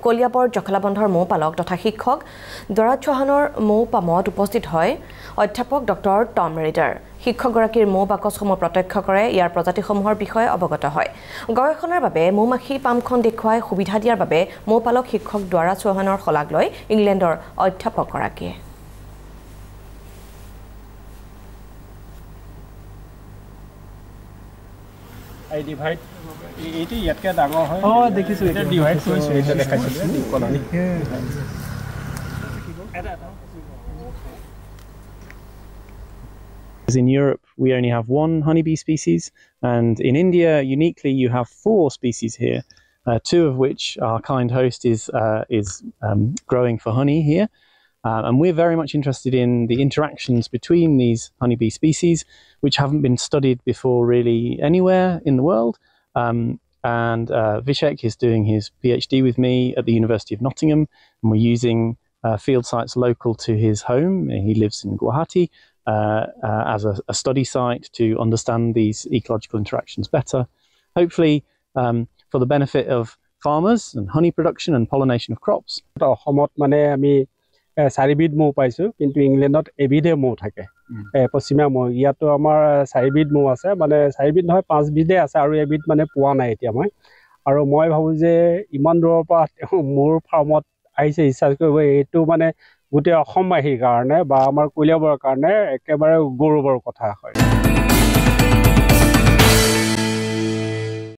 কলিয়াবৰ জখলাবন্ধৰ মৌপালক তথা শিক্ষক দৰাজ চৌহানৰ মৌপামত উপস্থিত হয় অধ্যাপক ডক্টৰ টম ৰিডাৰ। শিক্ষকগৰাকীৰ মৌ বাকচসমূহ প্ৰত্যক্ষ কৰে, ইয়াৰ প্ৰজাতিসমূহৰ বিষয়ে অৱগত হয়। গৱেষণাৰ বাবে মৌমাখি পামখন দেখুৱাই সুবিধা দিয়াৰ বাবে মৌপালক শিক্ষক দৰাজ চৌহানৰ শলাগ লয় ইংলেণ্ডৰ অধ্যাপকগৰাকীয়ে। I divide it yatke dangor hoy oh dekhisu eta divide koisu eta dekhaisile colony In Europe, we only have one honeybee species, and in India, uniquely, you have 4 species here, 2 of which our kind host is growing for honey here. And we're very much interested in the interactions between these honeybee species, which haven't been studied before really anywhere in the world. And Vishek is doing his PhD with me at the University of Nottingham, and we're using field sites local to his home. He lives in Guwahati as a study site to understand these ecological interactions better, hopefully for the benefit of farmers and honey production and pollination of crops. চাৰিবিধ মৌ পাইছো কিন্তু ইংলেণ্ডত এবিধে মৌ থাকে পশ্চিমীয়া মৌ ইয়াতো আমাৰ চাৰিবিধ মৌ আছে মানে চাৰিবিধ নহয় 5 বিধে আছে আৰু এবিধ মানে পোৱা নাই এতিয়া আৰু মই ভাবো যে ইমান দূৰৰ পৰা মোৰ ফাৰ্মত আহিছে ইচ্ছা কৰিব এইটো মানে গোটেই অসমবাসীৰ কাৰণে বা আমাৰ কলিয়াবৰৰ কাৰণে একেবাৰে গৌৰৱৰ কথা হয়।